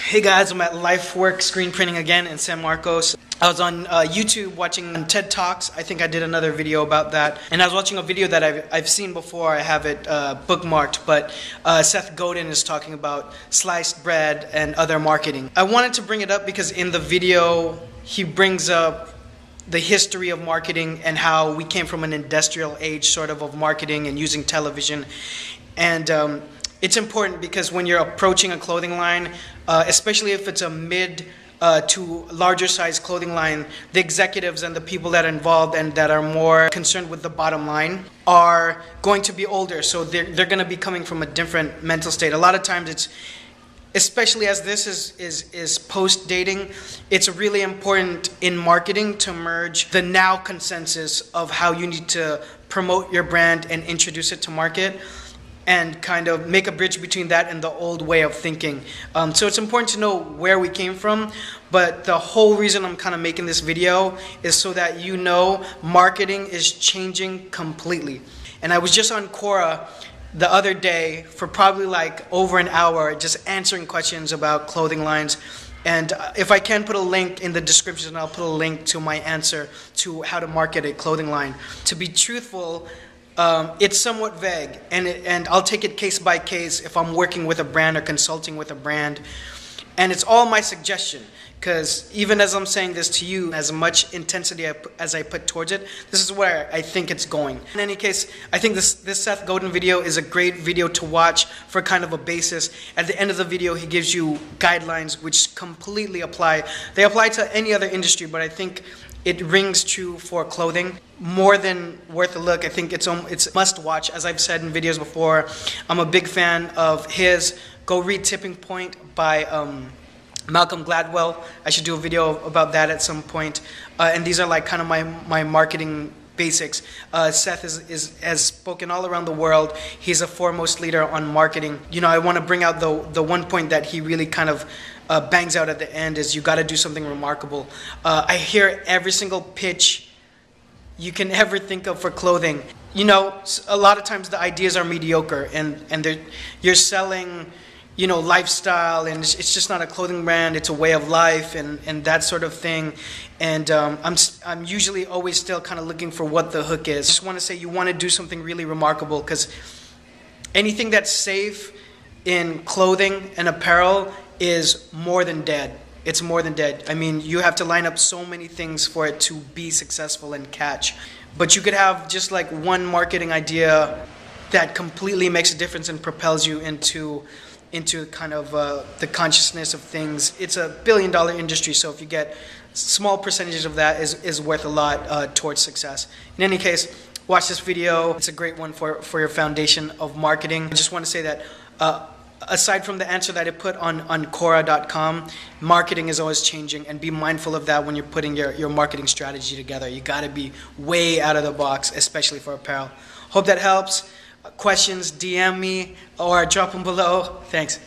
Hey guys, I'm at LifeWork Screen Printing again in San Marcos. I was on YouTube watching TED Talks. I think I did another video about that. And I was watching a video that I've seen before. I have it bookmarked, but Seth Godin is talking about sliced bread and other marketing. I wanted to bring it up because in the video, he brings up the history of marketing and how we came from an industrial age sort of marketing and using television. And it's important because when you're approaching a clothing line, especially if it's a mid to larger size clothing line, the executives and the people that are involved and that are more concerned with the bottom line are going to be older. So they're going to be coming from a different mental state. A lot of times it's, especially as this is post-dating, it's really important in marketing to merge the now consensus of how you need to promote your brand and introduce it to market, and kind of make a bridge between that and the old way of thinking. So it's important to know where we came from, but the whole reason I'm kind of making this video is so that you know marketing is changing completely. And I was just on Quora the other day for probably like over an hour just answering questions about clothing lines. And if I can put a link in the description, I'll put a link to my answer to how to market a clothing line. To be truthful, it's somewhat vague, and I'll take it case by case if I'm working with a brand or consulting with a brand. And it's all my suggestion, because even as I'm saying this to you, as much intensity as I put towards it, this is where I think it's going. In any case, I think this Seth Godin video is a great video to watch for kind of a basis. At the end of the video, he gives you guidelines which completely apply. They apply to any other industry, but I think it rings true for clothing. More than worth a look. I think it's must watch. As I've said in videos before, I'm a big fan of his. Go read Tipping Point by Malcolm Gladwell. I should do a video about that at some point. And these are like kind of my marketing basics. Seth has spoken all around the world. He's a foremost leader on marketing. You know, I want to bring out the one point that he really kind of bangs out at the end is you got to do something remarkable. I hear every single pitch you can ever think of for clothing. You know, a lot of times the ideas are mediocre, and you're selling, you know, lifestyle, and it's just not a clothing brand, it's a way of life, and that sort of thing. And I'm usually always still kind of looking for what the hook is. I just want to say you want to do something really remarkable, because anything that's safe in clothing and apparel is more than dead. It's more than dead. I mean, you have to line up so many things for it to be successful and catch. But you could have just like one marketing idea that completely makes a difference and propels you into kind of the consciousness of things. It's a billion-dollar industry, so if you get small percentage of that is worth a lot towards success. In any case, watch this video. It's a great one for your foundation of marketing. I just want to say that aside from the answer that I put on Quora.com, marketing is always changing, and be mindful of that when you're putting your marketing strategy together. You got to be way out of the box, especially for apparel. Hope that helps. Questions, DM me or drop them below. Thanks.